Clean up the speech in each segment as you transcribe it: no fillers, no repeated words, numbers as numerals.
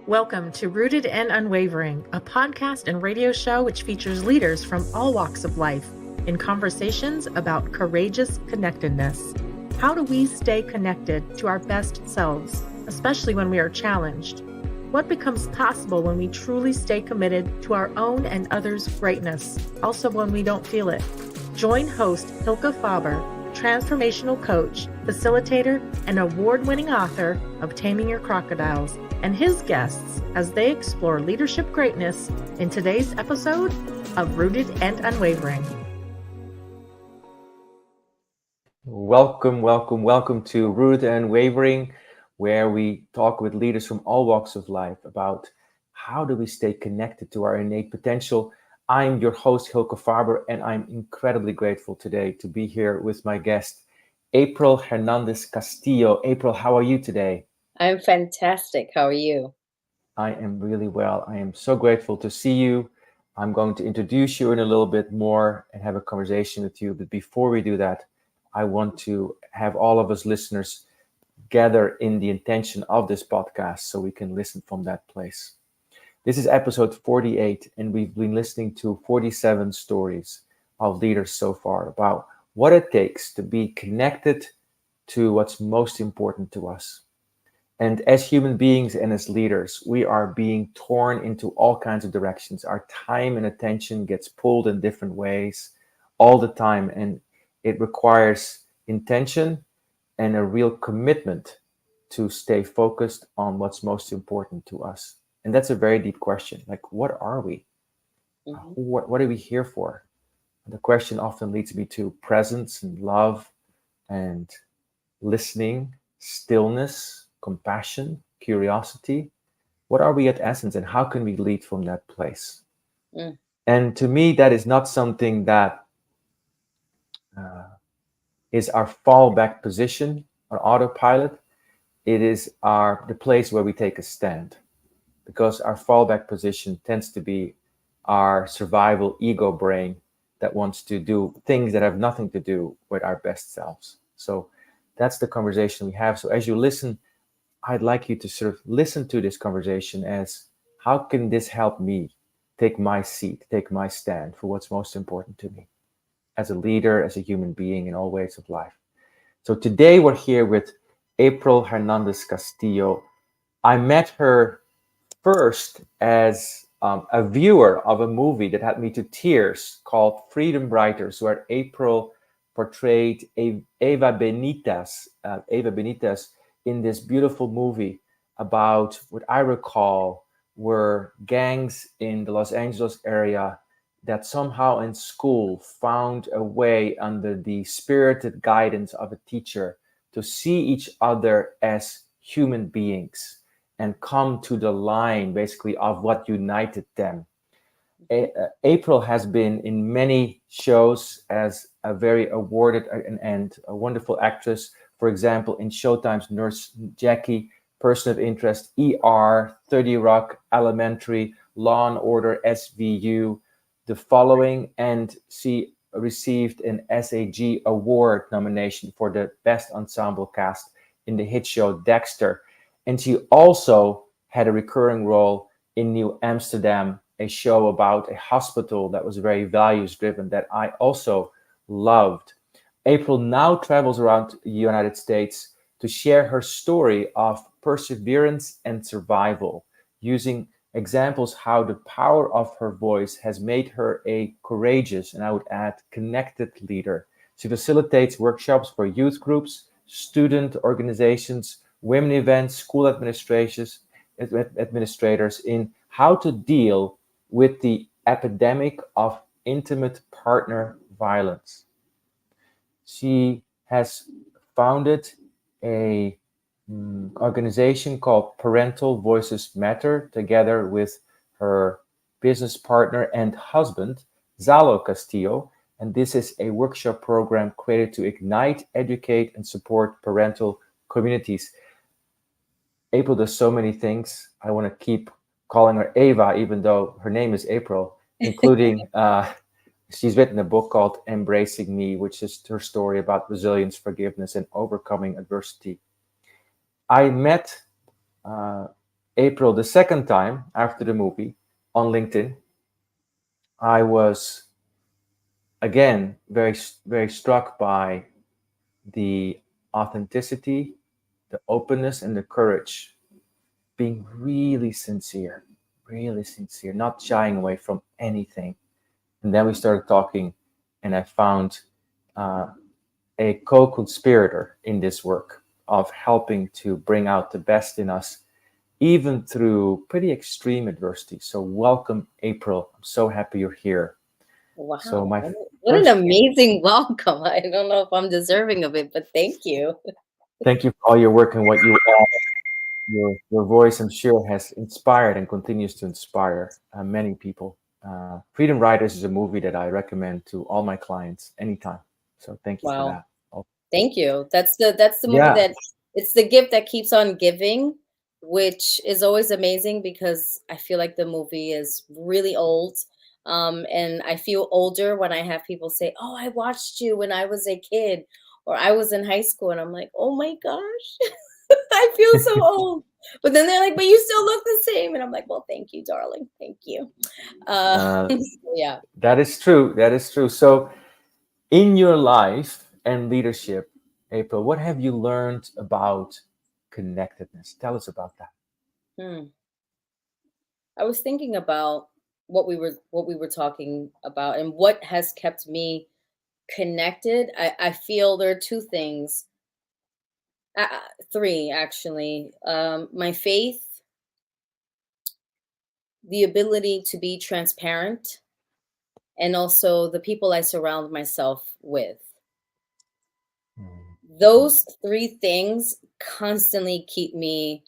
Welcome to Rooted and Unwavering, a podcast and radio show which features leaders from all walks of life in conversations about courageous connectedness. How do we stay connected to our best selves, especially when we are challenged? What becomes possible when we truly stay committed to our own and others' greatness, also when we don't feel it? Join host Hylke Faber, transformational coach, facilitator, and award-winning author of Taming Your Crocodiles, and his guests as they explore leadership greatness in today's episode of Rooted and Unwavering. Welcome to Rooted and Unwavering, where we talk with leaders from all walks of life about how do we stay connected to our innate potential. I'm your host, Hylke Faber, and I'm incredibly grateful today to be here with my guest, April Hernandez Castillo. April, how are you today? I'm fantastic. How are you? I am really well. I am so grateful to see you. I'm going to introduce you in a little bit more and have a conversation with you. But before we do that, I want to have all of us listeners gather in the intention of this podcast so we can listen from that place. This is episode 48, and we've been listening to 47 stories of leaders so far about what it takes to be connected to what's most important to us. And as human beings and as leaders, we are being torn into all kinds of directions. Our time and attention gets pulled in different ways all the time. And it requires intention and a real commitment to stay focused on what's most important to us. And that's a very deep question. Like, what are we? Mm-hmm. What are we here for? The question often leads me to presence and love and listening, stillness, compassion, curiosity. What are we at essence, and how can we lead from that place? And to me, that is not something that is our fallback position on autopilot. It is the place where we take a stand, because our fallback position tends to be our survival ego brain that wants to do things that have nothing to do with our best selves. So that's the conversation we have. So as you listen, I'd like you to sort of listen to this conversation as, how can this help me take my seat, take my stand for what's most important to me as a leader, as a human being in all ways of life. So today we're here with April Hernandez Castillo. I met her first as a viewer of a movie that had me to tears called Freedom Writers, where April portrayed Eva Benitez in this beautiful movie about, what I recall, were gangs in the Los Angeles area that somehow in school found a way, under the spirited guidance of a teacher, to see each other as human beings and come to the line basically of what united them. April has been in many shows as a very awarded and a wonderful actress. For example, in Showtime's Nurse Jackie, Person of Interest, ER, 30 Rock, Elementary, Law and Order, SVU, The Following, and she received an SAG Award nomination for the Best Ensemble Cast in the hit show Dexter. And she also had a recurring role in New Amsterdam, a show about a hospital that was very values-driven that I also loved. April now travels around the United States to share her story of perseverance and survival, using examples how the power of her voice has made her a courageous, and I would add, connected leader. She facilitates workshops for youth groups, student organizations, women events, school administrators in how to deal with the epidemic of intimate partner violence. She has founded a organization called Parental Voices Matter, together with her business partner and husband, Zalo Castillo. And this is a workshop program created to ignite, educate, and support parental communities. April does so many things. I want to keep calling her Ava, even though her name is April, including she's written a book called Embracing Me, which is her story about resilience, forgiveness, and overcoming adversity. I met April the second time after the movie on LinkedIn, I was again very struck by the authenticity, the openness, and the courage, being really sincere, not shying away from anything. And then we started talking, and I found uh, a co-conspirator in this work of helping to bring out the best in us, even through pretty extreme adversity. So welcome, April. I'm so happy you're here. So Wow. my What an first, amazing welcome. I don't know if I'm deserving of it, but thank you. thank you for all your work and what you are. Your voice, I'm sure, has inspired and continues to inspire many people. Freedom Riders is a movie that I recommend to all my clients anytime. So thank you for Wow. that. Oh, Thank you. That's the movie yeah. that it's the gift that keeps on giving, which is always amazing because I feel like the movie is really old. And I feel older when I have people say, "Oh, I watched you when I was a kid or I was in high school." And I'm like, "Oh my gosh." I feel so old. But then they're like, "But you still look the same." And I'm like, "Well, thank you, darling. Thank you." Uh, Yeah. that is true. That is true. So, in your life and leadership, April, what have you learned about connectedness? Tell us about that. Hmm. I was thinking about what we were talking about and what has kept me connected. I feel there are two things, three actually. My faith, the ability to be transparent, and also the people I surround myself with. Mhm. Those three things constantly keep me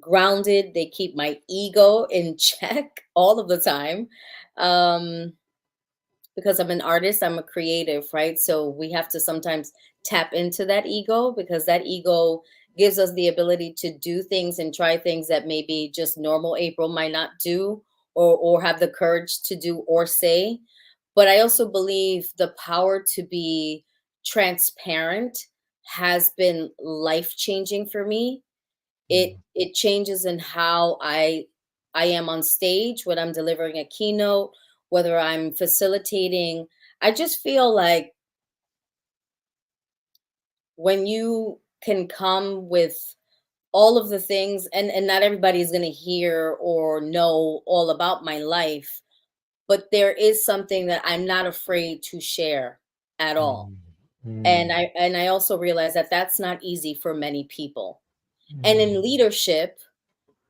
grounded. They keep my ego in check all of the time. Um, because I'm an artist, I'm a creative, right? So we have to sometimes tap into that ego because that ego gives us the ability to do things and try things that maybe just normal April might not do or have the courage to do or say. But I also believe the power to be transparent has been life changing for me. It changes in how I am on stage when I'm delivering a keynote, whether I'm facilitating. I just feel like when you can come with all of the things, and not everybody is going to hear or know all about my life, but there is something that I'm not afraid to share at all. Mm, And mm, I also realize that that's not easy for many people. And mm, in leadership,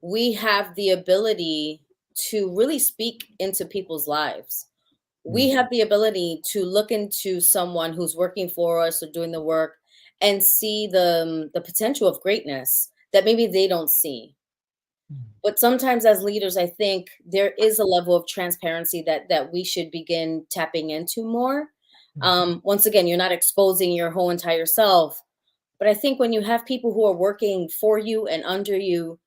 we have the ability to really speak into people's lives. We mm, have the ability to look into someone who's working for us or doing the work and see the potential of greatness that maybe they don't see. But sometimes as leaders, I think there is a level of transparency that we should begin tapping into more. mm, Once again, you're not exposing your whole entire self, but I think when you have people who are working for you and under you,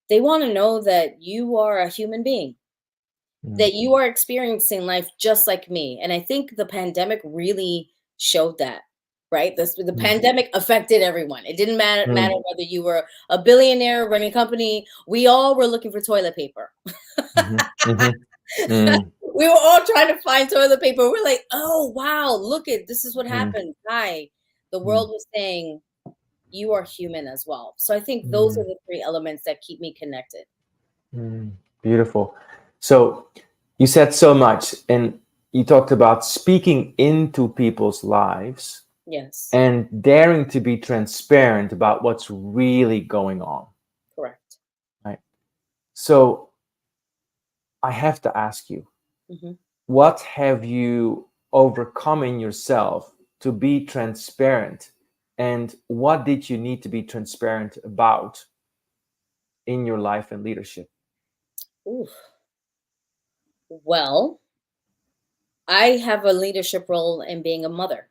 they want to know that you are a human being, mm, that you are experiencing life just like me. And I think the pandemic really showed that, right? The mm, pandemic affected everyone. It didn't matter mm, whether you were a billionaire running a company. We all were looking for toilet paper. mhm, mhm, mm, We were all trying to find toilet paper. We're like, oh wow, look at this is what mm, happened. Hi. The mm, world was saying you are human as well. So I think those are mm, the three elements that keep me connected. mm. Beautiful. So you said so much, and you talked about speaking into people's lives Yes, and daring to be transparent about what's really going on, correct. right? So I have to ask you, Hmm. what have you overcome in yourself to be transparent? And what did you need to be transparent about in your life and leadership? Ooh. Well, I have a leadership role in being a mother,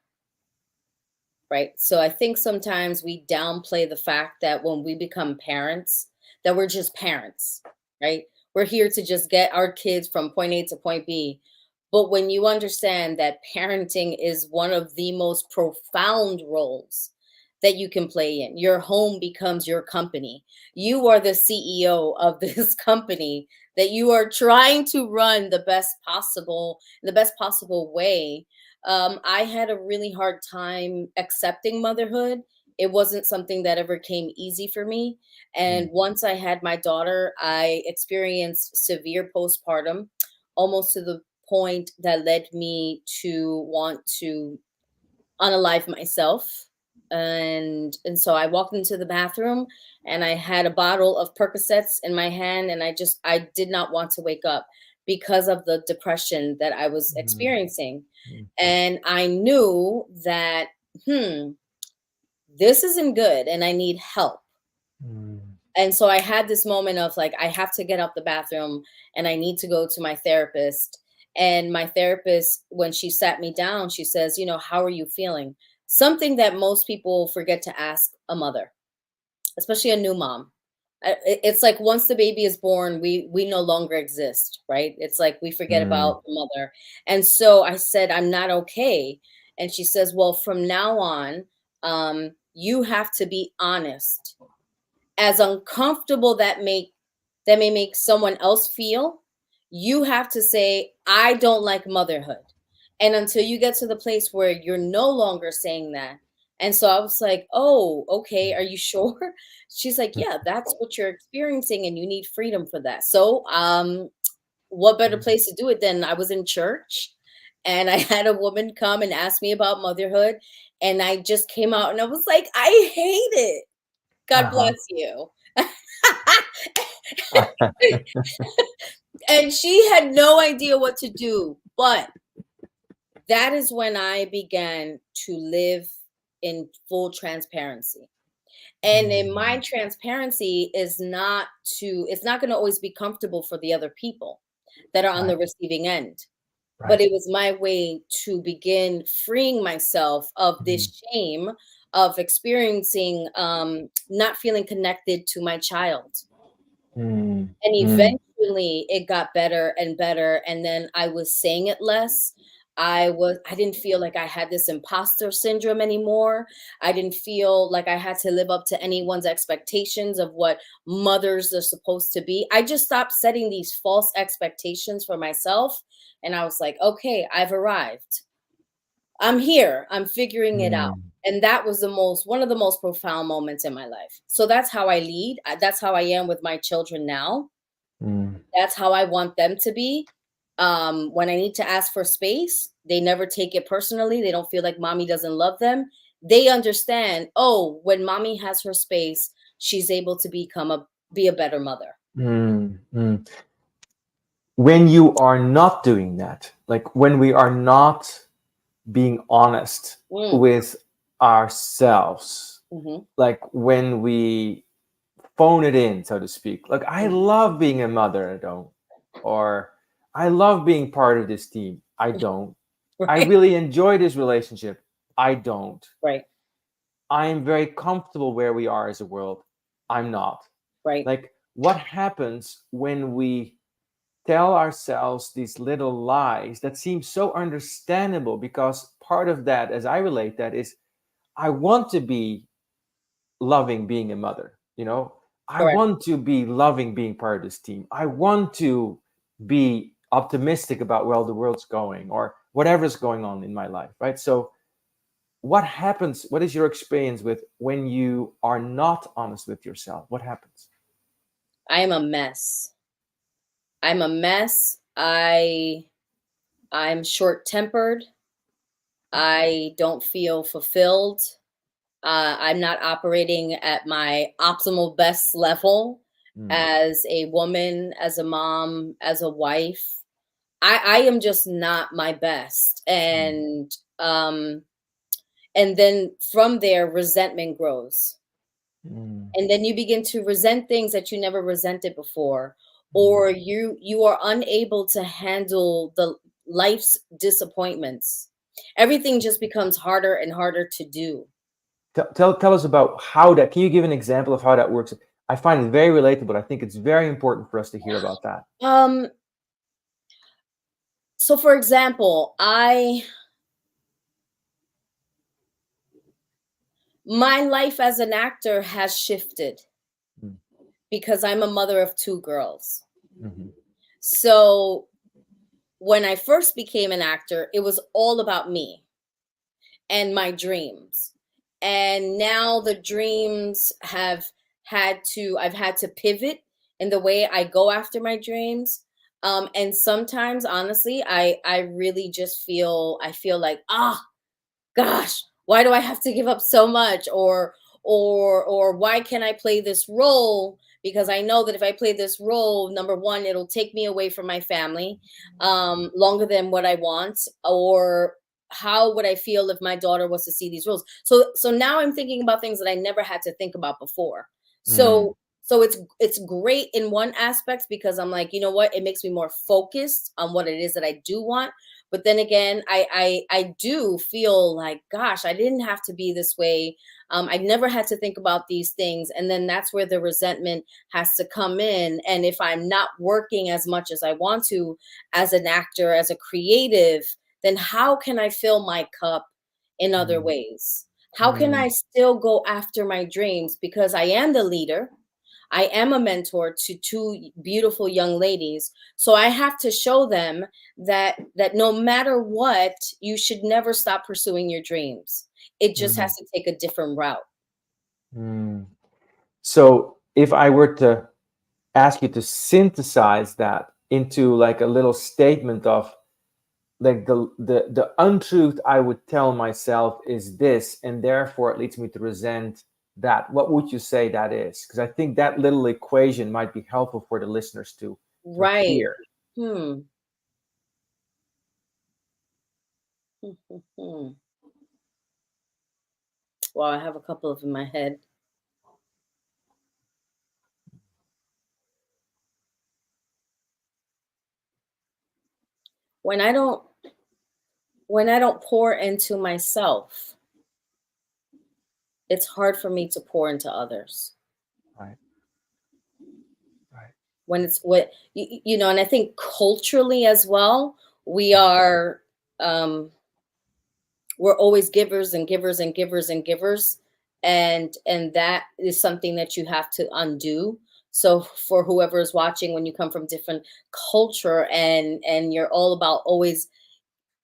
right? So I think sometimes we downplay the fact that when we become parents, that we're just parents, right? We're here to just get our kids from point A to point B. But when you understand that parenting is one of the most profound roles that you can play in. Your home becomes your company. You are the CEO of this company that you are trying to run the best possible way. I had a really hard time accepting motherhood. It wasn't something that ever came easy for me. And once I had my daughter, I experienced severe postpartum, almost to the point that led me to want to unalive myself. And so I walked into the bathroom and I had a bottle of Percocets in my hand, and I did not want to wake up because of the depression that I was experiencing. And I knew that this isn't good and I need help. And so I had this moment of like, I have to get out the bathroom and I need to go to my therapist. And my therapist, when she sat me down, she says, how are you feeling? Something that most people forget to ask a mother, especially a new mom. It's like once the baby is born, we no longer exist, right? It's like we forget about the mother. And so I said, I'm not okay. And she says, well, from now on, you have to be honest. As uncomfortable that may make someone else feel, you have to say, I don't like motherhood. And until you get to the place where you're no longer saying that. And so I was like, oh, okay, are you sure? She's like, yeah, that's what you're experiencing and you need freedom for that. So what better place to do it than I was in church and I had a woman come and ask me about motherhood. And I just came out and I was like, I hate it. God bless you. And she had no idea what to do. But that is when I began to live in full transparency. And in my transparency it's not going to always be comfortable for the other people that are on the receiving end. But it was my way to begin freeing myself of this shame of experiencing not feeling connected to my child. And eventually it got better and better. And then I was saying it less. I didn't feel like I had this imposter syndrome anymore. I didn't feel like I had to live up to anyone's expectations of what mothers are supposed to be. I just stopped setting these false expectations for myself. And I was like, okay, I've arrived. I'm here. I'm figuring it out. And that was one of the most profound moments in my life. So that's how I lead. That's how I am with my children now. That's how I want them to be. When I need to ask for space, they never take it personally. They don't feel like mommy doesn't love them. They understand, oh, when mommy has her space, she's able to be a better mother. When you are not doing that, like when we are not being honest with ourselves, like when we phone it in, so to speak, like I love being a mother, I don't, or I love being part of this team, I don't, I really enjoy this relationship, I don't, I'm very comfortable where we are as a world, I'm not, like what happens when we tell ourselves these little lies that seem so understandable? Because part of that, as I relate that, is I want to be loving being a mother, I want to be loving being part of this team, I want to be optimistic about where the world's going or whatever's going on in my life, right? So what happens, what is your experience with when you are not honest with yourself? What happens? I'm a mess. I'm short-tempered. I don't feel fulfilled. I'm not operating at my optimal best level as a woman, as a mom, as a wife. I am just not my best. And then from there, resentment grows. And then you begin to resent things that you never resented before. Or you are unable to handle the life's disappointments. Everything just becomes harder and harder to do. Tell us about how that, can you give an example of how that works? I find it very relatable. I think it's very important for us to hear about that. So for example, My life as an actor has shifted because I'm a mother of 2 girls. Mm-hmm. So when I first became an actor, it was all about me and my dreams. And now the dreams I've had to pivot in the way I go after my dreams. And sometimes, honestly, I really just I feel like, gosh, why do I have to give up so much? Or why can't I play this role? Because I know that if I play this role, number one, it'll take me away from my family longer than what I want. Or how would I feel if my daughter was to see these roles? So now I'm thinking about things that I never had to think about before. Mm. So it's great in one aspect because I'm like, you know what? It makes me more focused on what it is that I do want. But then again, I do feel like, gosh, I didn't have to be this way. I never had to think about these things. And then that's where the resentment has to come in. And if I'm not working as much as I want to as an actor, as a creative, then how can I fill my cup in other Mm. ways? How can I still go after my dreams? Because I am the leader. I am a mentor to 2 beautiful young ladies. So I have to show them that no matter what, you should never stop pursuing your dreams. It just Mm. has to take a different route. Mm. So if I were to ask you to synthesize that into like a little statement of like the untruth I would tell myself is this, and therefore it leads me to resent that, what would you say that is? Because I think that little equation might be helpful for the listeners to Right. hear. Hmm. Hmm. Well, I have a couple of in my head. When I don't pour into myself, it's hard for me to pour into others. Right. Right. When it's what you know, and I think culturally as well, we are we're always givers and givers and givers and givers, and that is something that you have to undo. So for whoever is watching, when you come from different culture and you're all about always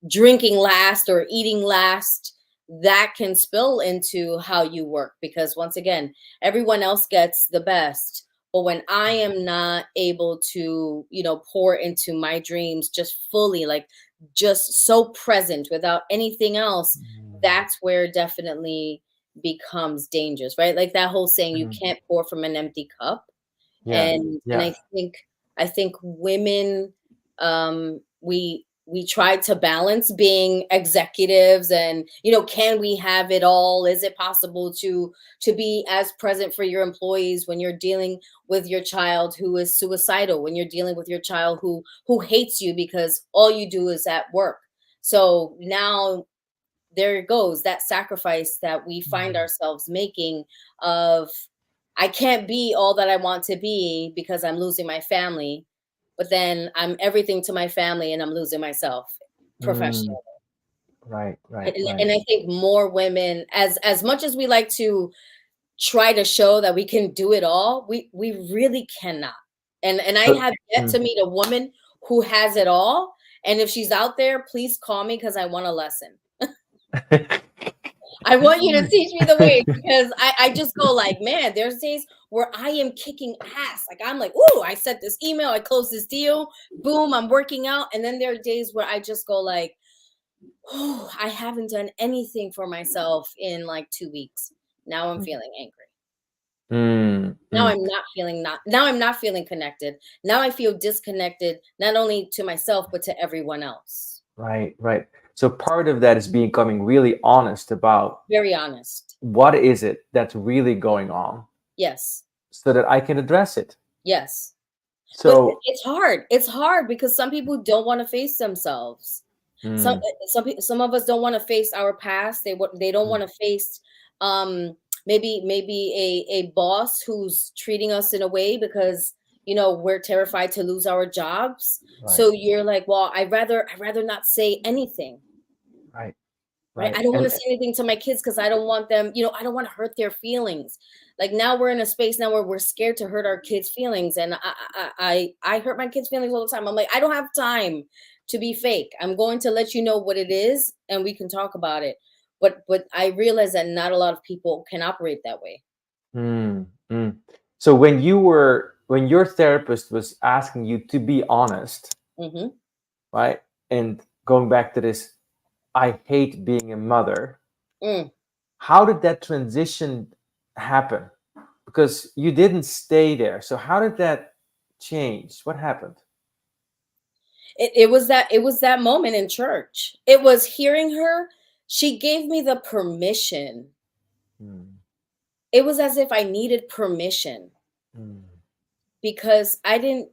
drinking last or eating last, that can spill into how you work, because once again, everyone else gets the best. But when I am not able to, you know, pour into my dreams just fully, like just so present without anything else, that's where it definitely becomes dangerous, right? Like that whole saying, you Mhm. can't pour from an empty cup. Yeah. And Yeah. I think women, we try to balance being executives, and you know, can we have it all? Is it possible to be as present for your employees when you're dealing with your child who is suicidal, when you're dealing with your child who hates you because all you do is at work? So now there it goes, that sacrifice that we find ourselves making of, I can't be all that I want to be because I'm losing my family, but then I'm everything to my family and I'm losing myself Mm. professionally. Right. And, Right. Right. and I think more women, as much as we like to try to show that we can do it all, we really cannot. And I So, have yet mm. to meet a woman who has it all. And if she's out there, please call me because I want a lesson. I want you to teach me the way, because I just go like, man, there's days where I am kicking ass. Like I'm like, ooh, I sent this email, I closed this deal, boom, I'm working out. And then there are days where I just go like, oh, I haven't done anything for myself in like 2 weeks. Now I'm feeling angry. Mm. Now Mm. I'm not feeling now I'm not feeling connected. Now I feel disconnected, not only to myself, but to everyone else. Right. Right. So part of that is becoming really honest about Very honest. what is it that's really going on, Yes. so that I can address it. Yes. But So, it's hard. It's hard because some people don't want to face themselves. Some mm, some of us don't want to face our past. They don't mm, want to face maybe a boss who's treating us in a way because you know we're terrified to lose our jobs. right. So you're like, well, I'd rather not say anything. Right. right? I Right. don't want And to say anything to my kids because I don't want them, I don't want to hurt their feelings. Like now we're in a space now where we're scared to hurt our kids' feelings, and I hurt my kids' feelings all the time. I'm like, I don't have time to be fake. I'm going to let you know what it is, and we can talk about it. But I realize that not a lot of people can operate that way. mm, mm. So when your therapist was asking you to be honest, Hmm. right? And going back to this, I hate being a mother. Mm. How did that transition happen? Because you didn't stay there. So how did that change? What happened? It was that moment in church. It was hearing her. She gave me the permission. Mm, It was as if I needed permission mm, because I didn't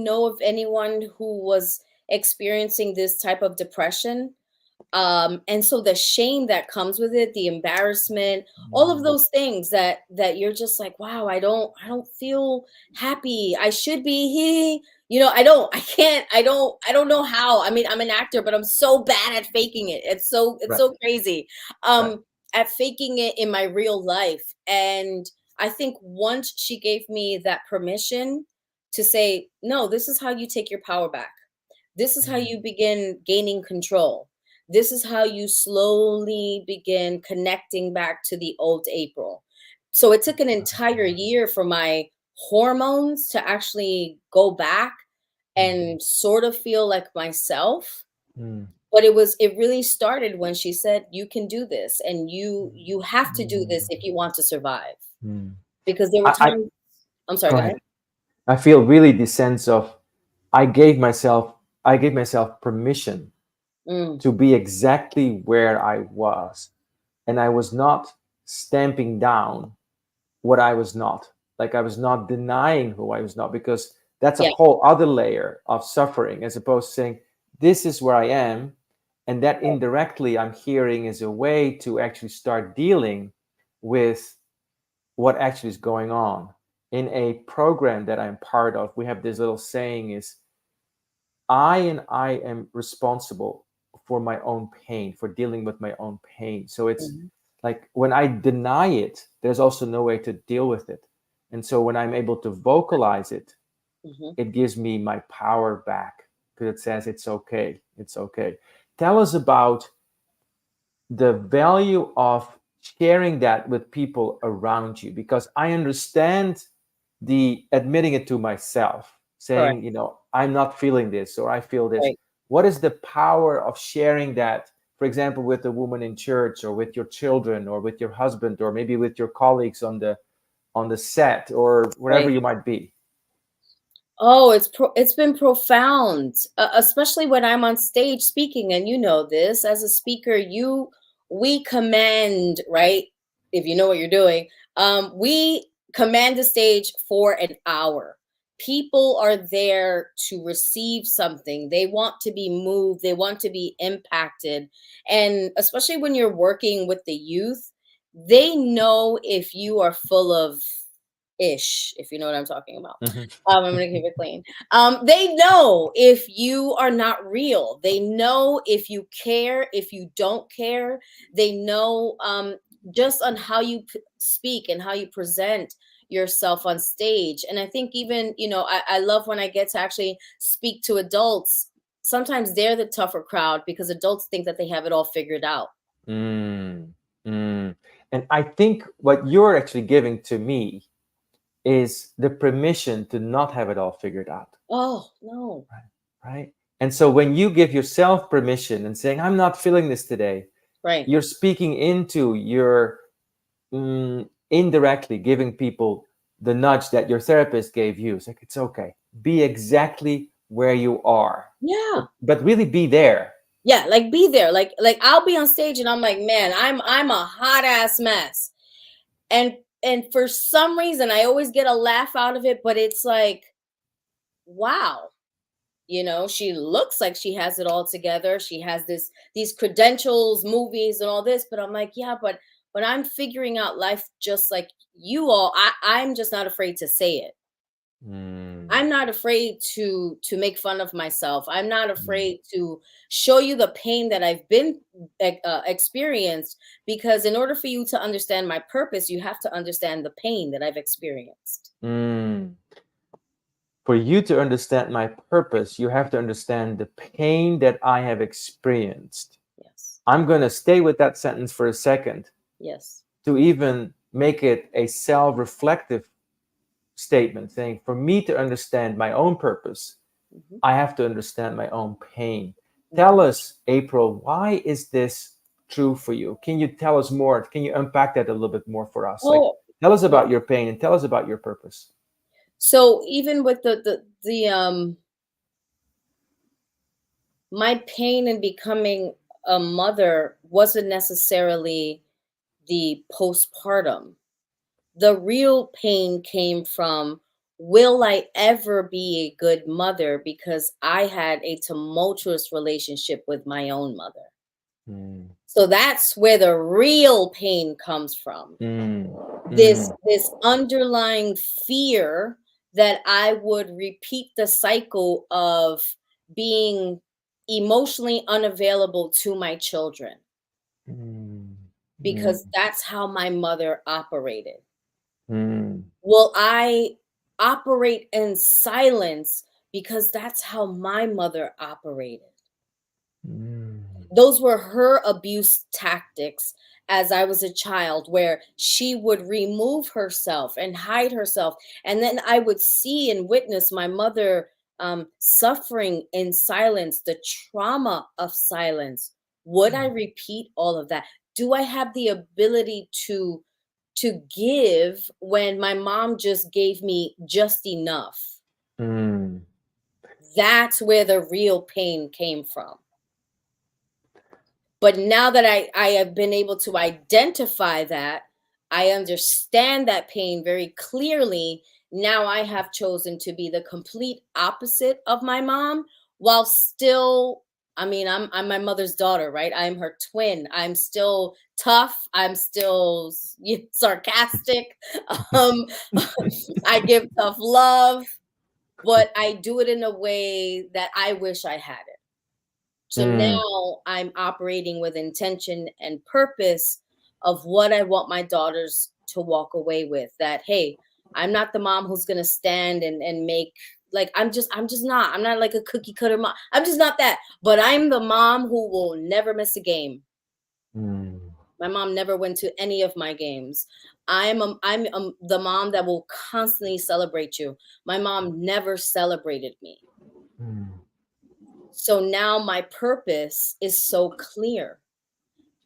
know of anyone who was experiencing this type of depression. And so the shame that comes with it, the embarrassment, all of mm. those things that you're just like, wow, I don't feel happy. I should be he, I don't know how. I mean, I'm an actor, but I'm so bad at faking it. It's Right, so crazy. right. At faking it in my real life. And I think once she gave me that permission to say, no, this is how you take your power back. This is how Mm, you begin gaining control. This is how you slowly begin connecting back to the old April. So it took an entire year for my hormones to actually go back mm, and sort of feel like myself. mm, But it really started when she said, you can do this, and you have to do this mm, if you want to survive. mm. Because there were I times, I'm sorry, go go ahead. ahead. I feel really the sense of I gave myself I gave myself permission Mm, to be exactly where I was, and I was not stamping down what I was not. Like I was not denying who I was not, because that's a yeah, whole other layer of suffering, as opposed to saying, this is where I am. And that indirectly I'm hearing is a way to actually start dealing with what actually is going on. In a program that I'm part of, we have this little saying is, I am responsible for my own pain, for dealing with my own pain. So it's mhm, like when I deny it, there's also no way to deal with it. And so when I'm able to vocalize it, mhm. it gives me my power back, because it says it's okay. It's okay. Tell us about the value of sharing that with people around you, because I understand the admitting it to myself, Correct, saying, I'm not feeling this or I feel this. right. What is the power of sharing that, for example, with a woman in church, or with your children, or with your husband, or maybe with your colleagues on the set, or wherever Right. you might be? Oh, it's been profound, especially when I'm on stage speaking, and you know this as a speaker, we command, right? If you know what you're doing, we command the stage for an hour. People are there to receive something. They want to be moved. They want to be impacted, and especially when you're working with the youth, they know if you are full of ish, if you know what I'm talking about. Mhm. I'm gonna keep it clean. They know if you are not real. They know if you care, if you don't care. They know just on how you speak and how you present yourself on stage. And I think even, I love when I get to actually speak to adults. Sometimes they're the tougher crowd because adults think that they have it all figured out. Mm, mm. And I think what you're actually giving to me is the permission to not have it all figured out. Oh, no. Right? And so when you give yourself permission and saying, I'm not feeling this today, Right. you're speaking into your indirectly giving people the nudge that your therapist gave you. It's like, it's okay. Be exactly where you are, Yeah. but really be there. Yeah, like be there. Like I'll be on stage and I'm like, man, I'm a hot ass mess. And and for some reason I always get a laugh out of it, but it's like, wow, she looks like she has it all together. She has these credentials, movies and all this, but I'm like, yeah, but I'm figuring out life just like you all. I'm just not afraid to say it. Mm, I'm not afraid to make fun of myself. I'm not afraid to show you the pain that I've been experienced, because in order for you to understand my purpose, you have to understand the pain that I've experienced. For you to understand my purpose, you have to understand the pain that I have experienced. Yes. I'm going to stay with that sentence for a second. Yes. To even make it a self-reflective statement, saying, for me to understand my own purpose, I have to understand my own pain. Tell us, April, why is this true for you? Can you tell us more? Can you unpack that a little bit more for us? Like, tell us about your pain and tell us about your purpose. So even with my pain in becoming a mother wasn't necessarily the postpartum. The real pain came from, will I ever be a good mother? Because I had a tumultuous relationship with my own mother. So that's where the real pain comes from. This underlying fear that I would repeat the cycle of being emotionally unavailable to my children, because that's how my mother operated. Will I operate in silence because that's how my mother operated? Those were her abuse tactics as I was a child, where she would remove herself and hide herself. And then I would see and witness my mother suffering in silence, the trauma of silence. Would I repeat all of that? Do I have the ability to give when my mom just gave me just enough? That's where the real pain came from. But now that I have been able to identify that, I understand that pain very clearly. Now I have chosen to be the complete opposite of my mom, while still, I mean, I'm my mother's daughter, right? I'm her twin. I'm still tough. I'm still sarcastic. I give tough love, but I do it in a way that I wish I had it. So now I'm operating with intention and purpose of what I want my daughters to walk away with. That, hey, I'm not the mom who's gonna stand and make, like, I'm just not. I'm not like a cookie cutter mom. I'm just not that. But I'm the mom who will never miss a game. My mom never went to any of my games. I'm the mom that will constantly celebrate you. My mom never celebrated me. So now my purpose is so clear.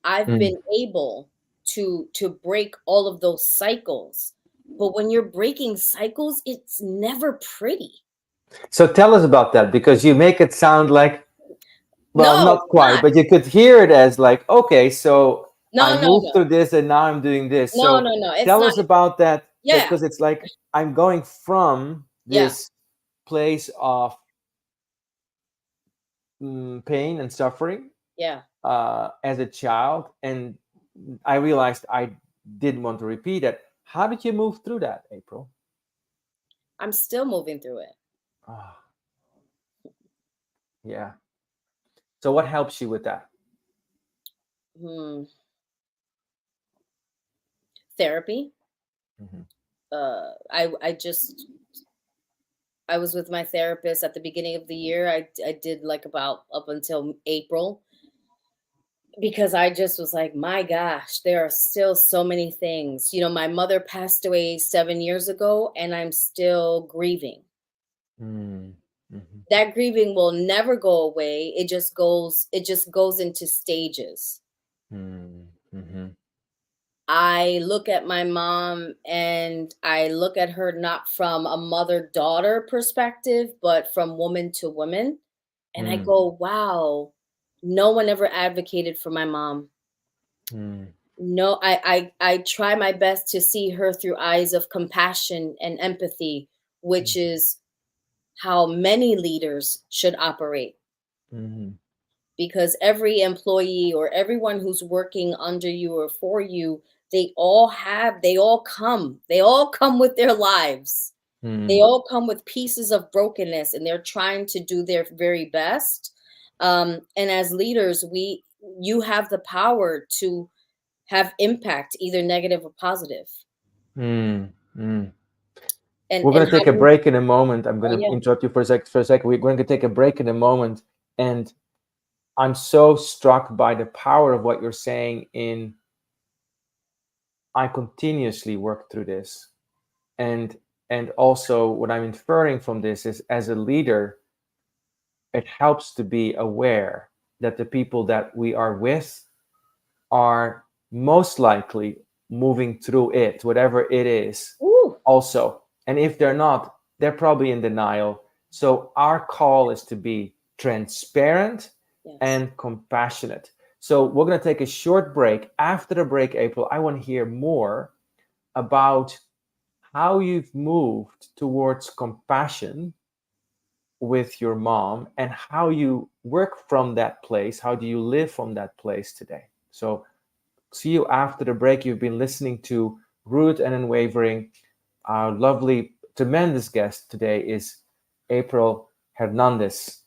I've been able to break all of those cycles. But when you're breaking cycles, it's never pretty. So tell us about that, because you make it sound like, well, No, not quite, but you could hear it as like, okay, so I no. moved through this and now I'm doing this. No. So It's tell not. us about that, Yeah. because it's like I'm going from this place of pain and suffering as a child, and I realized I didn't want to repeat it. How did you move through that, April? I'm still moving through it. Yeah. So what helps you with that? Therapy. I was with my therapist at the beginning of the year. I did like about up until April, because I just was like, my gosh, there are still so many things. You know, my mother passed away 7 years ago and I'm still grieving. That grieving will never go away. It just goes into stages. I look at my mom and I look at her not from a mother-daughter perspective, but from woman to woman. And I go, wow, no one ever advocated for my mom. No, I try my best to see her through eyes of compassion and empathy, which is how many leaders should operate. Because every employee or everyone who's working under you or for you, they all come with their lives. They all come with pieces of brokenness, and they're trying to do their very best. And as leaders, you have the power to have impact, either negative or positive. Mm, mm. And We're going to how take a do break in a moment. I'm oh, going to yeah. interrupt you for a second. We're going to take a break in a moment. And I'm so struck by the power of what you're saying I continuously work through this. And also what I'm inferring from this is, as a leader, it helps to be aware that the people that we are with are most likely moving through it, whatever it is, Ooh, also. And if they're not, they're probably in denial. So our call is to be transparent yes. and compassionate. So we're going to take a short break. After the break, April, I want to hear more about how you've moved towards compassion with your mom and how you work from that place. How do you live from that place today? So see you after the break. You've been listening to Root and Unwavering. Our lovely, tremendous guest today is April Hernandez,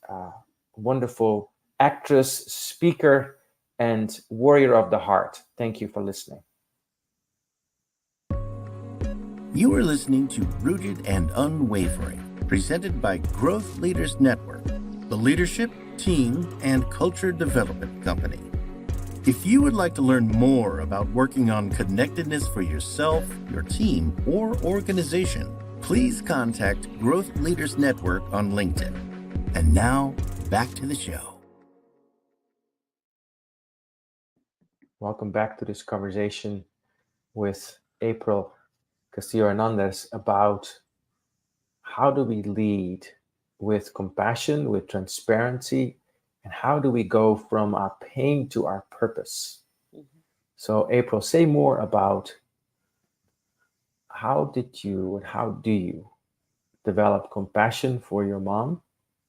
wonderful actress, speaker, and warrior of the heart. Thank you for listening. You are listening to Rooted and Unwavering, presented by Growth Leaders Network, the leadership, team, and culture development company. If you would like to learn more about working on connectedness for yourself, your team, or organization, please contact Growth Leaders Network on LinkedIn. And now, back to the show. Welcome back to this conversation with April Castillo Hernandez about how do we lead with compassion, with transparency, and how do we go from our pain to our purpose? Mm-hmm. So, April, say more about how did you and how do you develop compassion for your mom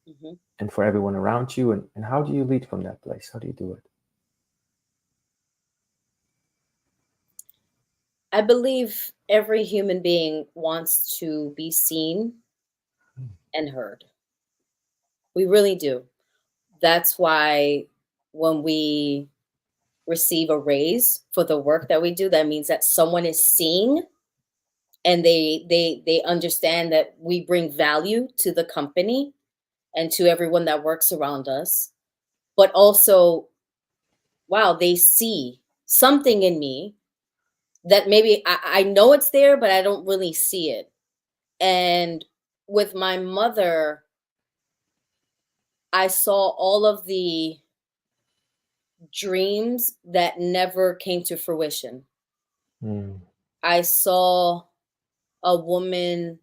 mm-hmm. and for everyone around you, and how do you lead from that place? How do you do it? I believe every human being wants to be seen and heard. We really do. That's why when we receive a raise for the work that we do, that means that someone is seeing and they understand that we bring value to the company and to everyone that works around us. But also, wow, they see something in me that maybe I know it's there, but I don't really see it. And with my mother, I saw all of the dreams that never came to fruition. I saw a woman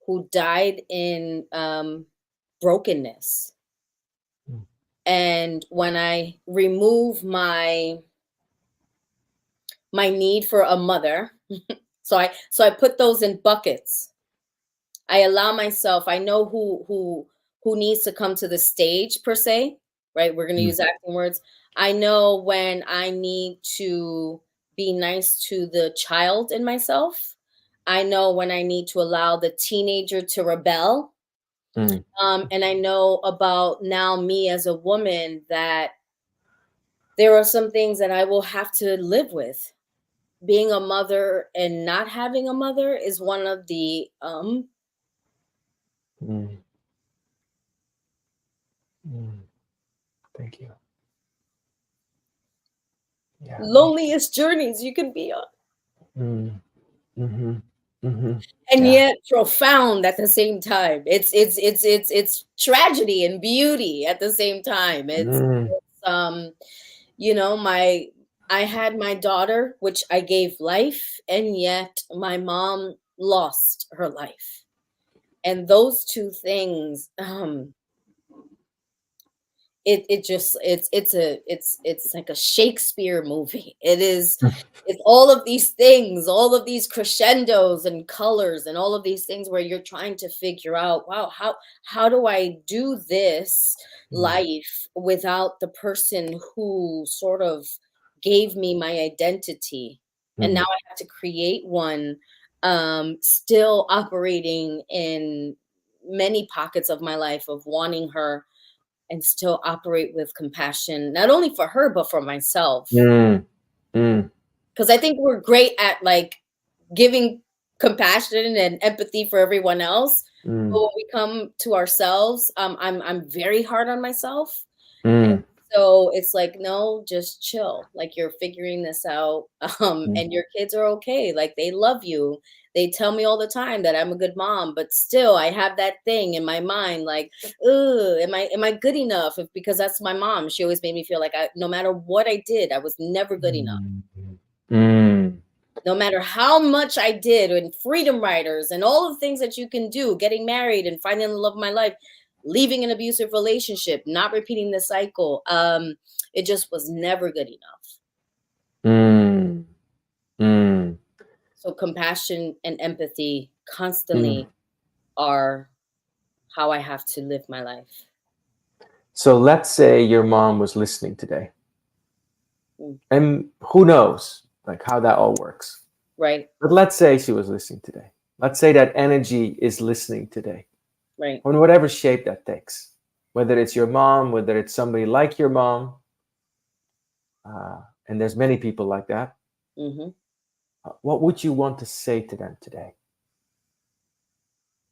who died in brokenness. And when I remove my need for a mother, so I put those in buckets. I allow myself, I know who needs to come to the stage per se, right? We're going to use acting words. I know when I need to be nice to the child in myself. I know when I need to allow the teenager to rebel. And I know about now me as a woman that there are some things that I will have to live with. Being a mother and not having a mother is one of the Thank you. Yeah. Loneliest journeys you can be on. And yet profound at the same time. It's tragedy and beauty at the same time. It's you know, I had my daughter, which I gave life, and yet my mom lost her life. And those two things, it's like a Shakespeare movie. It's all of these things, all of these crescendos and colors and all of these things where you're trying to figure out, wow, how do I do this life without the person who sort of gave me my identity? And now I have to create one still operating in many pockets of my life of wanting her and still operate with compassion, not only for her, but for myself. Because I think we're great at like giving compassion and empathy for everyone else. But when we come to ourselves, I'm very hard on myself. And so it's like, no, just chill. Like you're figuring this out. And your kids are okay. Like they love you. They tell me all the time that I'm a good mom, but still I have that thing in my mind, like, am I good enough? Because that's my mom. She always made me feel like no matter what I did, I was never good enough. No matter how much I did in Freedom Riders and all the things that you can do, getting married and finding the love of my life, leaving an abusive relationship, not repeating the cycle. It just was never good enough. So compassion and empathy constantly are how I have to live my life. So let's say your mom was listening today. And who knows like how that all works. Right. But let's say she was listening today. Let's say that energy is listening today. Right. In whatever shape that takes. Whether it's your mom, whether it's somebody like your mom. And there's many people like that. What would you want to say to them today?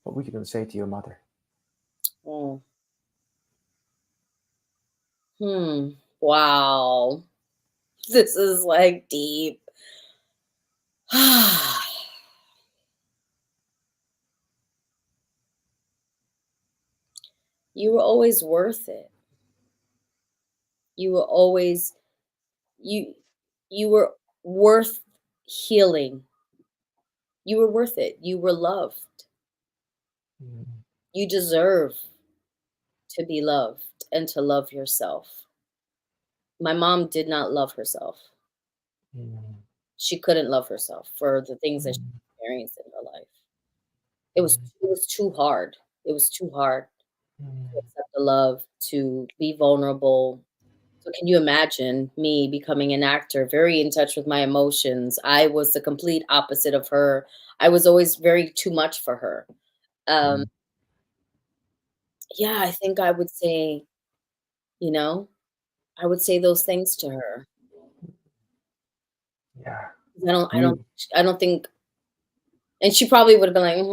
What would you going to say to your mother? Wow. This is like deep. You were always worth it. You were always, you were worth healing. You were worth it. You were loved. You deserve to be loved and to love yourself. My mom did not love herself. She couldn't love herself for the things that she experienced in her life. It was too hard. It was too hard to accept the love, to be vulnerable. So can you imagine me becoming an actor, very in touch with my emotions? I was the complete opposite of her. I was always very too much for her. Yeah, I think I would say, I would say those things to her. Yeah. I don't think, and she probably would have been like,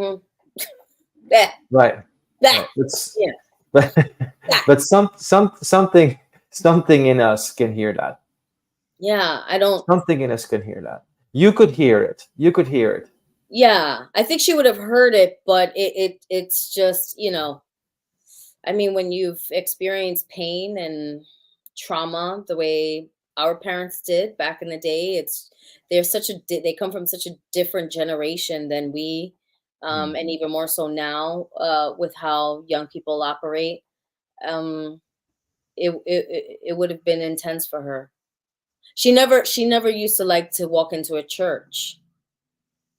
right. But something in us can hear that. Yeah, something in us can hear that. You could hear it. Yeah, I think she would have heard it, but it's just, I mean, when you've experienced pain and trauma the way our parents did back in the day, they come from such a different generation than we, and even more so now, with how young people operate. It would have been intense for her. She never used to like to walk into a church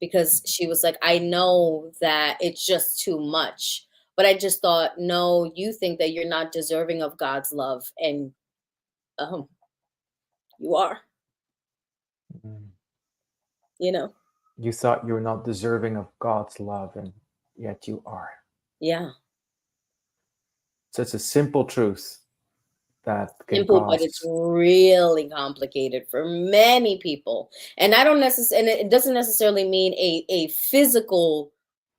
because she was like, I know that it's just too much. But I just thought, no, you think that you're not deserving of God's love, and you are. You thought you were not deserving of God's love, and yet you are. Yeah. So it's a simple truth that simple, but it's really complicated for many people. And it doesn't necessarily mean a physical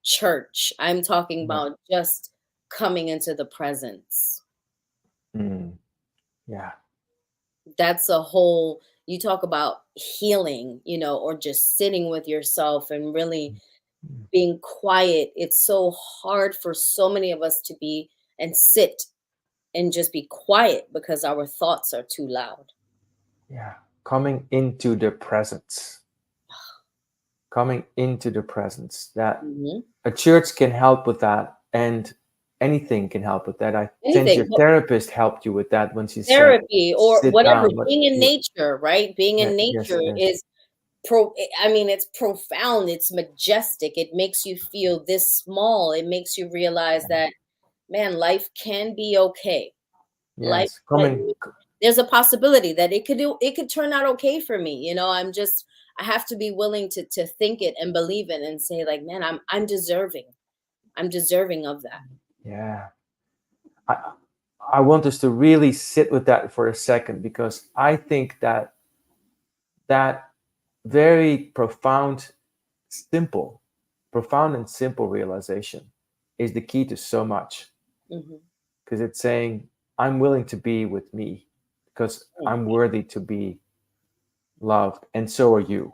church. I'm talking about just coming into the presence. Yeah. That's a whole, you talk about healing, or just sitting with yourself and really being quiet. It's so hard for so many of us to be and sit and just be quiet because our thoughts are too loud. Yeah. Coming into the presence. That a church can help with that, and anything can help with that. I think your therapist helped you with that when she said therapy or whatever. Being in nature, right? Being in nature is it's profound. It's majestic. It makes you feel this small. It makes you realize that, man, life can be okay. Yes. There's a possibility that it could turn out okay for me. I'm just I have to be willing to think it and believe it and say like, man, I'm deserving. I'm deserving of that. Yeah. I want us to really sit with that for a second, because I think that that very profound and simple realization is the key to so much. Mm-hmm. Because it's saying, I'm willing to be with me because I'm worthy to be loved, and so are you.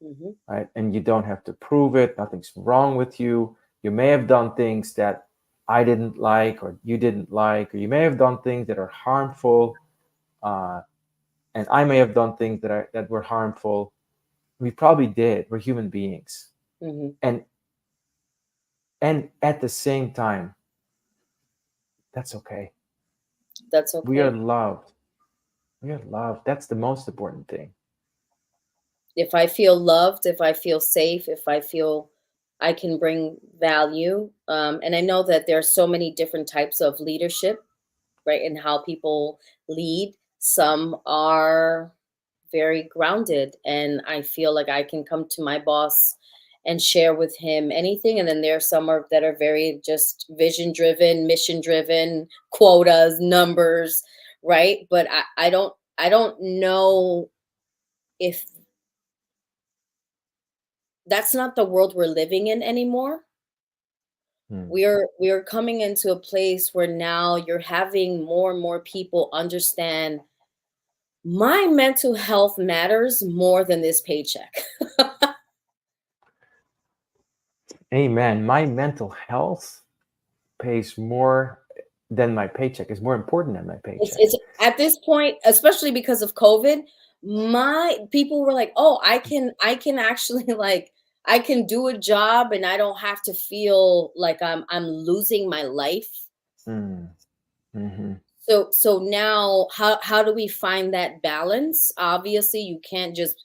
Mm-hmm. Right? And you don't have to prove it. Nothing's wrong with you. You may have done things that I didn't like, or you didn't like, or you may have done things that are harmful, and I may have done things that were harmful. We probably did. We're human beings, Mm-hmm. and at the same time, that's okay. That's okay. We are loved. We are loved. That's the most important thing. If I feel loved, if I feel safe, if I feel I can bring value, and I know that there are so many different types of leadership, right, and how people lead. Some are very grounded, and I feel like I can come to my boss and share with him anything. And then there are some that are very just vision driven, mission driven, quotas, numbers, right? But I don't know if that's not the world we're living in anymore. We're coming into a place where now you're having more and more people understand my mental health matters more than this paycheck. Amen. My mental health pays more than my paycheck, is more important than my paycheck. It's at this point, especially because of COVID, my people were like, "Oh, I can actually like I can do a job and I don't have to feel like I'm losing my life." Mm-hmm. So now how do we find that balance? Obviously, you can't just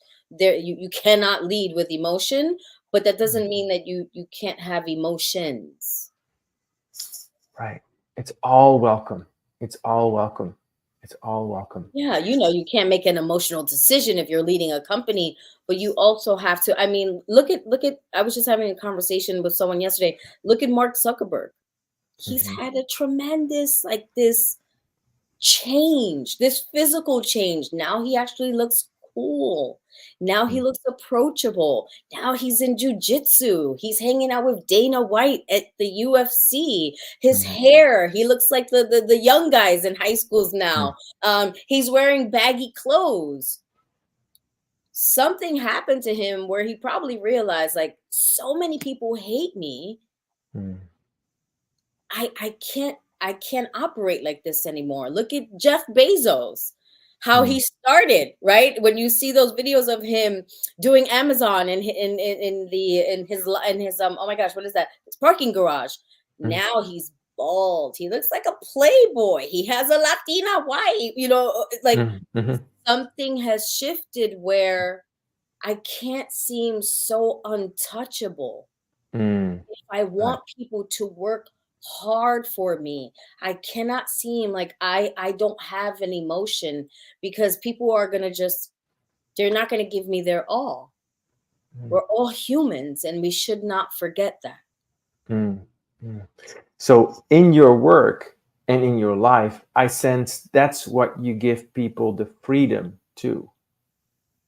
you cannot lead with emotion, but that doesn't mean that you can't have emotions. Right. It's all welcome. It's all welcome. It's all welcome. Yeah, you can't make an emotional decision if you're leading a company, but you also have to, I mean, look at I was just having a conversation with someone yesterday. Look at Mark Zuckerberg. He's Mm-hmm. had a tremendous like this change, this physical change. Now he actually looks cool. Now he looks approachable. Now he's in jujitsu. He's hanging out with Dana White at the UFC. His hair, he looks like the young guys in high schools now. He's wearing baggy clothes. Something happened to him where he probably realized, like, so many people hate me. I can't operate like this anymore. Look at Jeff Bezos, how he started, right? When you see those videos of him doing Amazon in his oh my gosh, what is that? His parking garage. Now he's bald. He looks like a playboy. He has a Latina wife, like something has shifted where I can't seem so untouchable. If I want people to work hard for me, I cannot seem like I don't have an emotion, because people are going to they're not going to give me their all. We're all humans, and we should not forget that. So in your work and in your life, I sense that's what you give people the freedom to.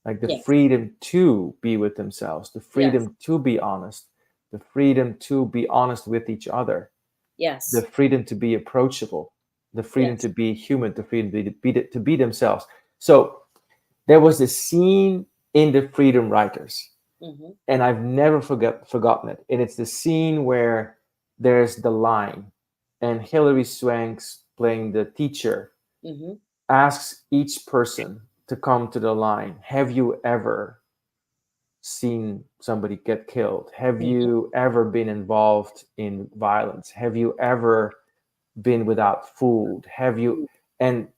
Like the freedom to be with themselves, the freedom to be honest, the freedom to be honest with each other. Yes. The freedom to be approachable, the freedom to be human, the freedom to be themselves. So there was this scene in the Freedom Writers, and I've never forgotten it. And it's the scene where there's the line, and Hilary Swank's playing the teacher, asks each person to come to the line. Have you ever seen somebody get killed? Have you ever been involved in violence? Have you ever been without food? Have you? And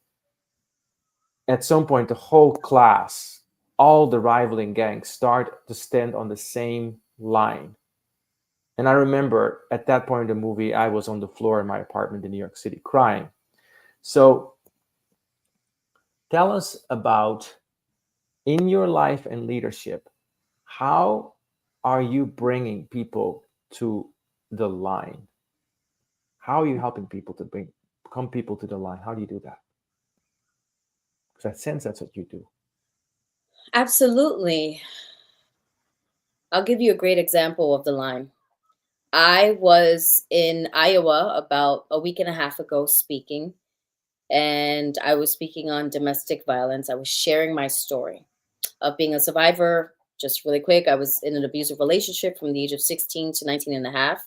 at some point, the whole class, all the rivaling gangs, start to stand on the same line. And I remember at that point in the movie, I was on the floor in my apartment in New York City crying. So tell us about, in your life and leadership, how are you bringing people to the line? How are you helping people to come people to the line? How do you do that? Because I sense that's what you do. Absolutely. I'll give you a great example of the line. I was in Iowa about a week and a half ago speaking, and I was speaking on domestic violence. I was sharing my story of being a survivor. Just really quick, I was in an abusive relationship from the age of 16 to 19 and a half.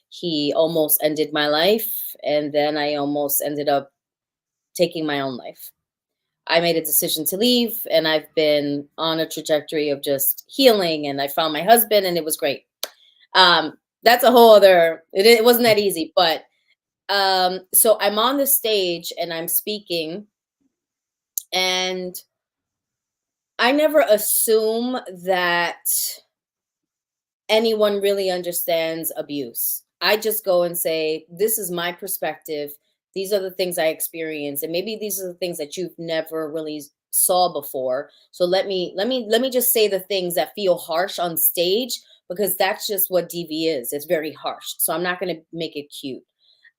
He almost ended my life, and then I almost ended up taking my own life. I made a decision to leave, and I've been on a trajectory of just healing, and I found my husband, and it was great. That's a whole other, it wasn't that easy, but so I'm on the stage and I'm speaking, and I never assume that anyone really understands abuse. I just go and say, this is my perspective. These are the things I experience, and maybe these are the things that you've never really saw before. So let me just say the things that feel harsh on stage, because that's just what DV is. It's very harsh. So I'm not going to make it cute.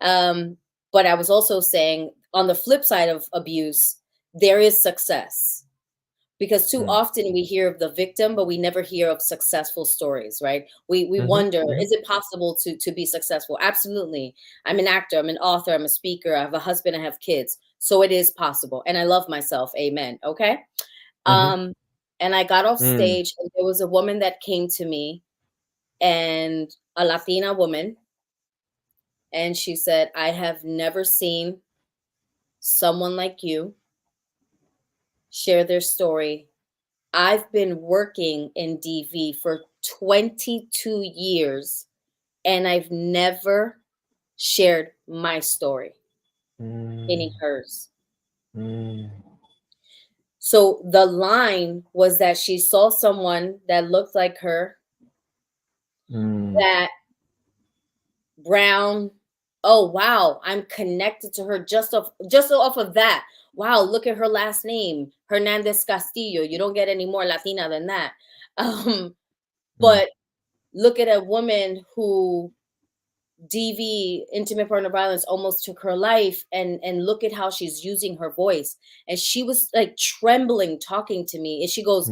But I was also saying, on the flip side of abuse, there is success. Because too often we hear of the victim, but we never hear of successful stories, right? We wonder, is it possible to be successful? Absolutely. I'm an actor, I'm an author, I'm a speaker, I have a husband, I have kids. So it is possible. And I love myself. Amen. Okay. And I got off stage, and there was a woman that came to me, and a Latina woman. And she said, I have never seen someone like you share their story. I've been working in DV for 22 years, and I've never shared my story, meaning hers. So the line was that she saw someone that looked like her, that brown. Oh, wow, I'm connected to her just off of that. Wow, look at her last name, Hernandez Castillo. You don't get any more Latina than that. But look at a woman who DV, intimate partner violence, almost took her life, and look at how she's using her voice. And she was like trembling, talking to me, and she goes,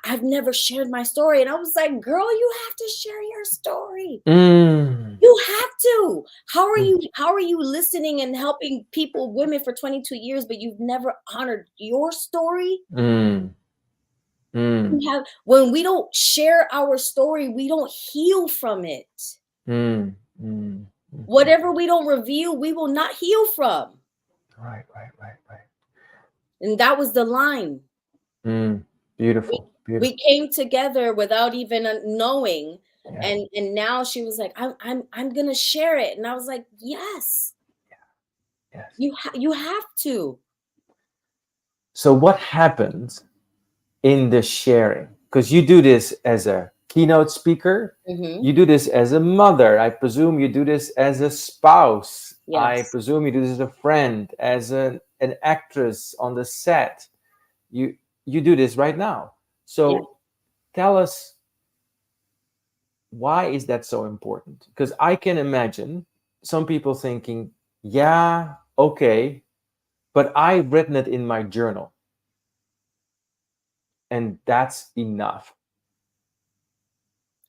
I've never shared my story. And I was like, girl, you have to share your story. You have to. How are you listening and helping people, women, for 22 years, but you've never honored your story? When we don't share our story, we don't heal from it. Whatever we don't reveal, we will not heal from. Right. And that was the line. Beautiful. We came together without even knowing. Yeah. And now she was like, I'm gonna share it. And I was like, yes. You have to. So what happens in the sharing? Because you do this as a keynote speaker, you do this as a mother, I presume you do this as a spouse, I presume you do this as a friend, as an actress on the set. You do this right now. So tell us, why is that so important? Because I can imagine some people thinking, yeah, okay, but I've written it in my journal, and that's enough.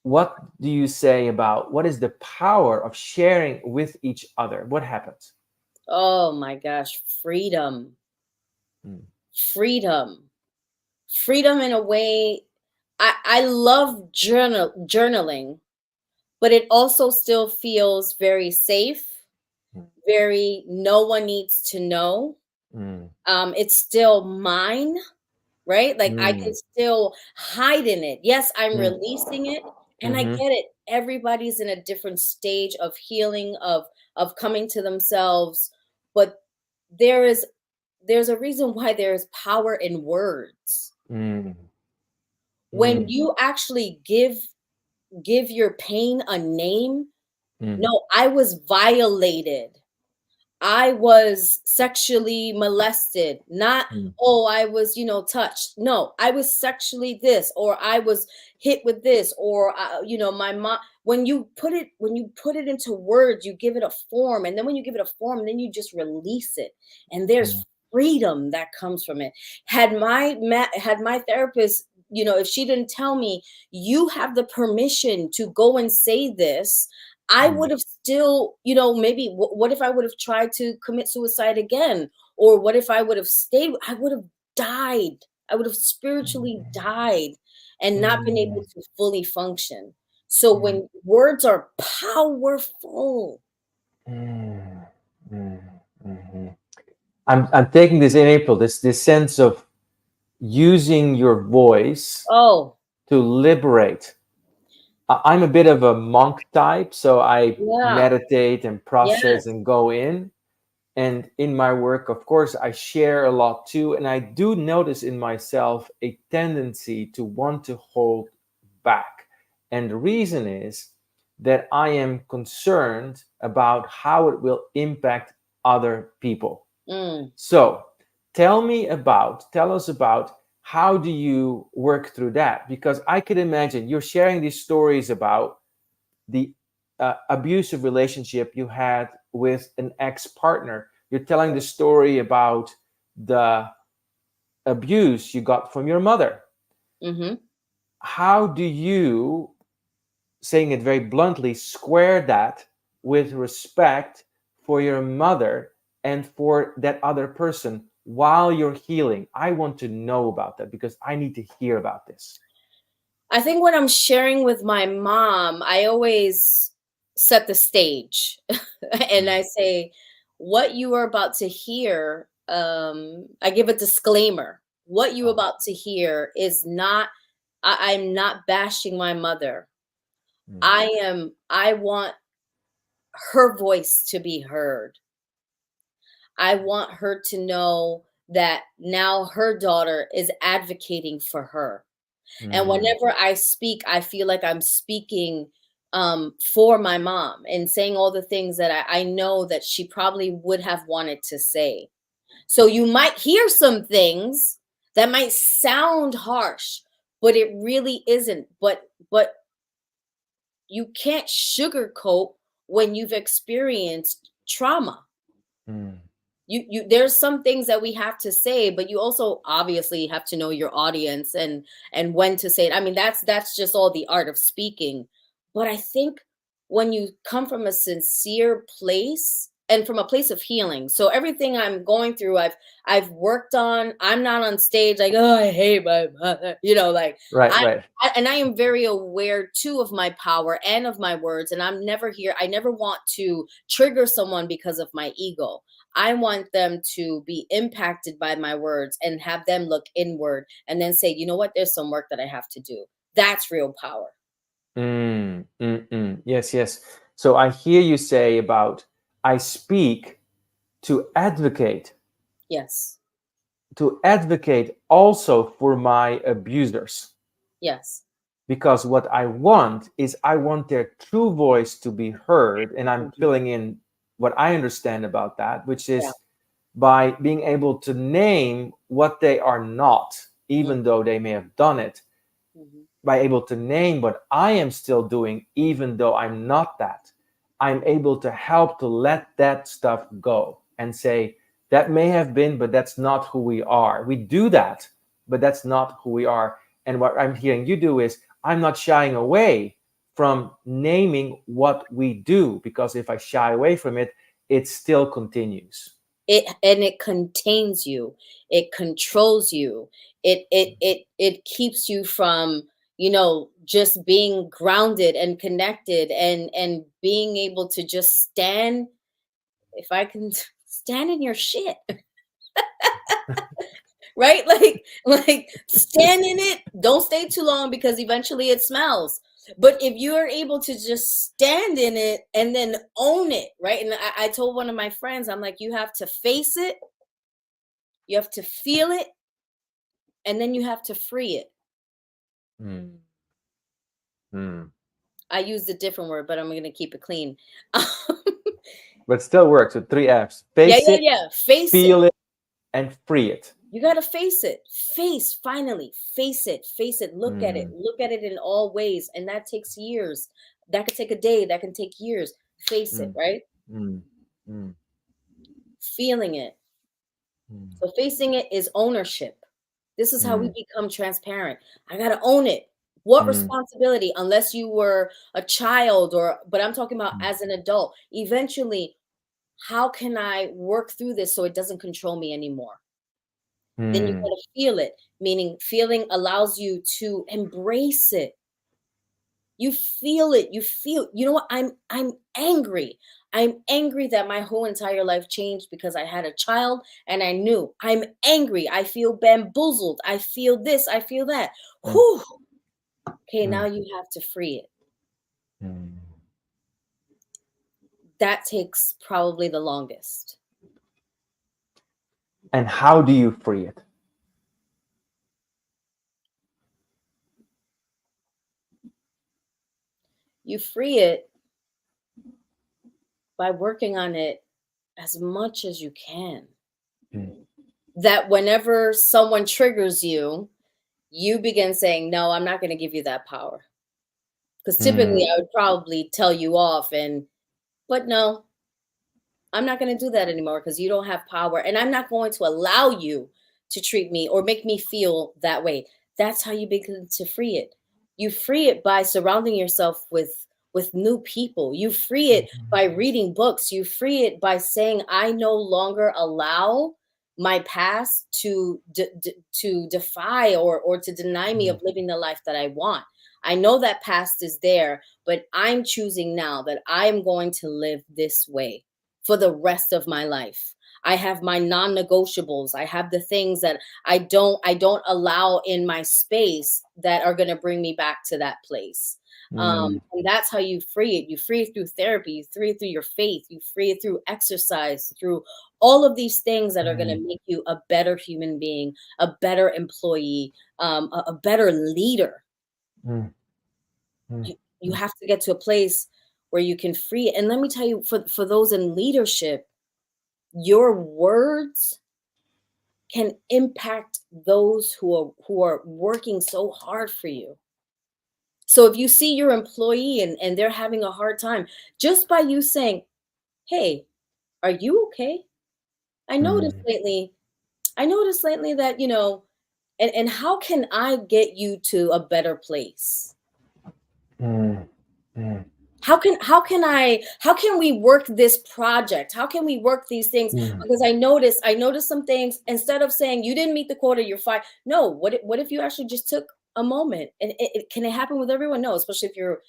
What do you say about what is the power of sharing with each other? What happens? Oh my gosh, freedom. Freedom in a way. I love journaling, but it also still feels very safe, very no one needs to know. It's still mine, right? Like I can still hide in it. Yes, I'm releasing it, and I get it. Everybody's in a different stage of healing, of coming to themselves, but there's a reason why there's power in words. When you actually give your pain a name. No, I was violated. I was sexually molested, not, Mm. oh, I was, touched. No, I was sexually this, or I was hit with this, or, my mom. When you put it into words, you give it a form. And then when you give it a form, then you just release it. And Mm. there's freedom that comes from it. Had my therapist, if she didn't tell me, you have the permission to go and say this, I Mm. would have still, maybe what if I would have tried to commit suicide again? Or what if I would have stayed? I would have died. I would have spiritually died and not been able Mm. to fully function. So Mm. when words are powerful. Mm. Mm. Mhm. I'm taking this in April, this sense of using your voice Oh, to liberate. I'm a bit of a monk type, so I yeah. meditate and process Yes. and go in. And in my work, of course, I share a lot too. And I do notice in myself a tendency to want to hold back. And the reason is that I am concerned about how it will impact other people. Mm. So tell us about how do you work through that? Because I could imagine you're sharing these stories about the abusive relationship you had with an ex-partner. You're telling the story about the abuse you got from your mother. Mm-hmm. How do you, saying it very bluntly, square that with respect for your mother and for that other person while you're healing? I want to know about that because I need to hear about this. I think when I'm sharing with my mom, I always set the stage and I Mm. say, what you are about to hear, I give a disclaimer. What you are Oh. about to hear is not, I'm not bashing my mother. Mm. I want her voice to be heard. I want her to know that now her daughter is advocating for her. And Mm. whenever I speak, I feel like I'm speaking for my mom and saying all the things that I know that she probably would have wanted to say. So you might hear some things that might sound harsh, but it really isn't. But you can't sugarcoat when you've experienced trauma. Mm. You there's some things that we have to say, but you also obviously have to know your audience and when to say it. I mean, that's just all the art of speaking. But I think when you come from a sincere place and from a place of healing, so everything I'm going through, I've worked on. I'm not on stage like, oh, I hate my mother, like Right, I, right. and I am very aware too of my power and of my words, and I'm never here. I never want to trigger someone because of my ego. I want them to be impacted by my words and have them look inward and then say, you know what, there's some work that I have to do. That's real power. Yes, yes. So I hear you say about I speak to Yes. also for my abusers. Yes. Because what I want is I want their true voice to be heard. And I'm Mhm. filling in what I understand about that, which Yeah. is by being able to name what they are not, Mhm. even though they may have done it, Mhm. by able to name what I am still doing, even though I'm not that, I'm able to help to let that stuff go and say, that may have been, but that's not who we are. We do that, but that's not who we are. And what I'm hearing you do is, I'm not shying away from naming what we do, because if I shy away from it, it still continues. It contains you. It controls you. It keeps you from, just being grounded and connected and being able to just stand, if I can stand in your shit. Right? Like stand in it. Don't stay too long because eventually it smells. But if you are able to just stand in it and then own it, right? And I told one of my friends, I'm like, you have to face it, you have to feel it, and then you have to free it. Mm. Mm. I used a different word, but I'm gonna keep it clean. but still works with 3 Fs. Yeah, Face yeah, it, yeah. Face it. feel it, and free it. You got to face it. Finally, face it. Look at it. Look at it in all ways. And that takes years. That could take a day. That can take years. Face it, right? Mm. Mm. Feeling it. Mm. So facing it is ownership. This is how we Mm. become transparent. I got to own it. What Mm. responsibility, unless you were a child but I'm talking about as an adult, eventually, how can I work through this so it doesn't control me anymore? Then you got to feel it, meaning feeling allows you to embrace it. You feel it. You know what? I'm angry. I'm angry that my whole entire life changed because I had a child and I knew. I'm angry. I feel bamboozled. I feel this. I feel that. Whew. Okay, now you have to free it. That takes probably the longest. And how do you free it? You free it by working on it as much as you can. That whenever someone triggers you, you begin saying, no, I'm not going to give you that power. Because typically I would probably tell you off but no, I'm not going to do that anymore because you don't have power. And I'm not going to allow you to treat me or make me feel that way. That's how you begin to free it. You free it by surrounding yourself with new people. You free it by reading books. You free it by saying, I no longer allow my past to defy or to deny me of living the life that I want. I know that past is there, but I'm choosing now that I'm going to live this way for the rest of my life. I have my non-negotiables. I have the things that I don't allow in my space that are going to bring me back to that place. And that's how you free it. You free it through therapy. You free it through your faith. You free it through exercise, through all of these things that are going to make you a better human being, a better employee, a better leader. You have to get to a place where you can free it. And let me tell you, for those in leadership, your words can impact those who are working so hard for you. So if you see your employee and they're having a hard time, just by you saying, hey, are you okay? I noticed lately that, and how can I get you to a better place? How can we work this project? How can we work these things? Because I noticed some things. Instead of saying you didn't meet the quota, you're fine. No, what if you actually just took a moment? And can it happen with everyone? No, especially if you're,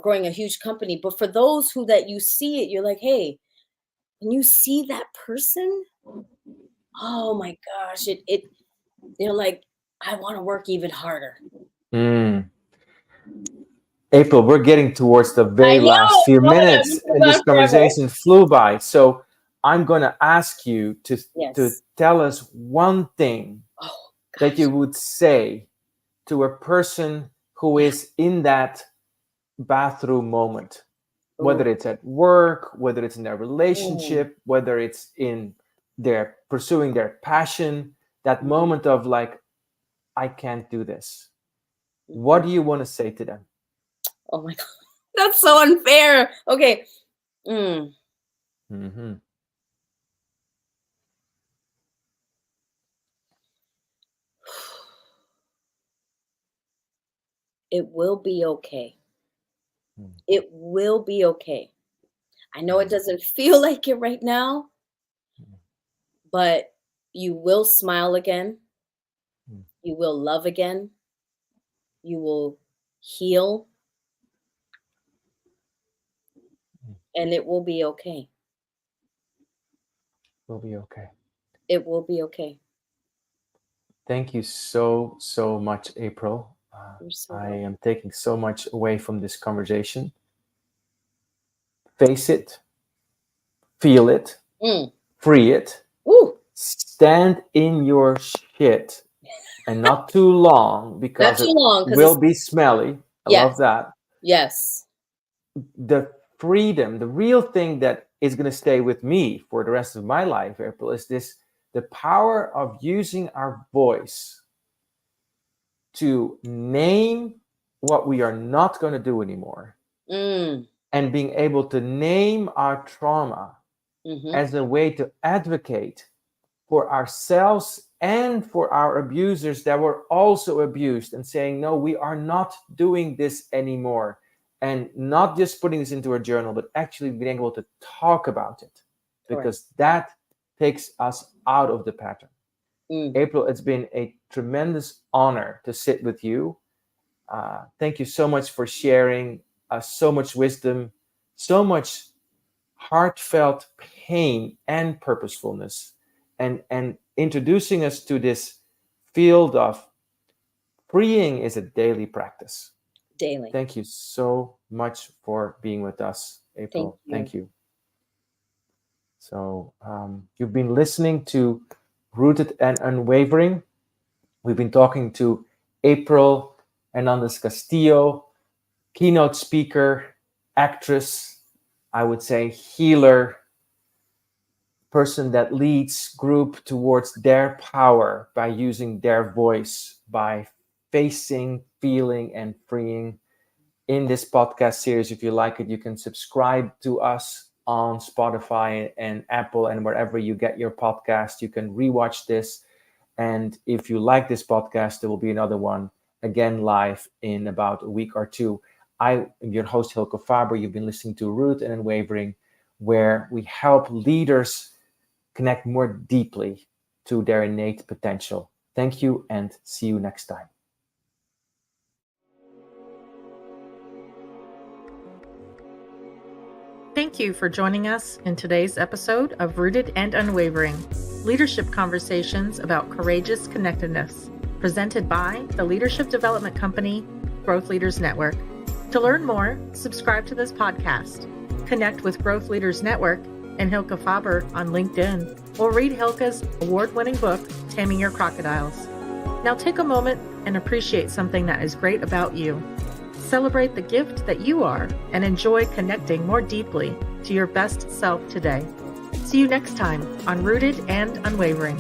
growing a huge company. But for those that you see it, you're like, hey, when you see that person, oh my gosh, they're like, I want to work even harder. April, we're getting towards the very last few minutes, and this conversation flew by. So I'm going to ask you to tell us one thing that you would say to a person who is in that bathroom moment, whether it's at work, whether it's in their relationship, whether it's in their pursuing their passion, that moment of like, I can't do this. What do you want to say to them? Oh my God, that's so unfair. Okay. It will be okay. It will be okay. I know it doesn't feel like it right now, but you will smile again. You will love again. You will heal. And it will be okay. Will be okay. It will be okay. Thank you so much, April. I am taking so much away from this conversation. Face it, feel it, free it, stand in your shit, and not too long because it will be smelly. I love that. Yes. The freedom, the real thing that is going to stay with me for the rest of my life, April, is this: the power of using our voice to name what we are not going to do anymore, and being able to name our trauma as a way to advocate for ourselves and for our abusers that were also abused, and saying, no, we are not doing this anymore. And not just putting this into a journal, but actually being able to talk about it, because that takes us out of the pattern. April, it's been a tremendous honor to sit with you. Thank you so much for sharing so much wisdom, so much heartfelt pain and purposefulness, and introducing us to this field of freeing is a daily practice. Daily. Thank you so much for being with us, April. Thank you. So you've been listening to Rooted and Unwavering. We've been talking to April Hernandez Castillo, keynote speaker, actress, I would say healer, person that leads group towards their power by using their voice, by facing, feeling, and freeing. In this podcast series, if you like it, you can subscribe to us on Spotify and Apple and wherever you get your podcast. You can rewatch this. And if you like this podcast, there will be another one again live in about a week or two. I am your host, Hylke Faber. You've been listening to Rooted and Unwavering, where we help leaders connect more deeply to their innate potential. Thank you, and see you next time. Thank you for joining us in today's episode of Rooted and Unwavering, leadership conversations about courageous connectedness, presented by the leadership development company, Growth Leaders Network. To learn more, subscribe to this podcast, connect with Growth Leaders Network and Hylke Faber on LinkedIn, or read Hylke's award-winning book, Taming Your Crocodiles. Now take a moment and appreciate something that is great about you. Celebrate the gift that you are and enjoy connecting more deeply to your best self today. See you next time on Rooted and Unwavering.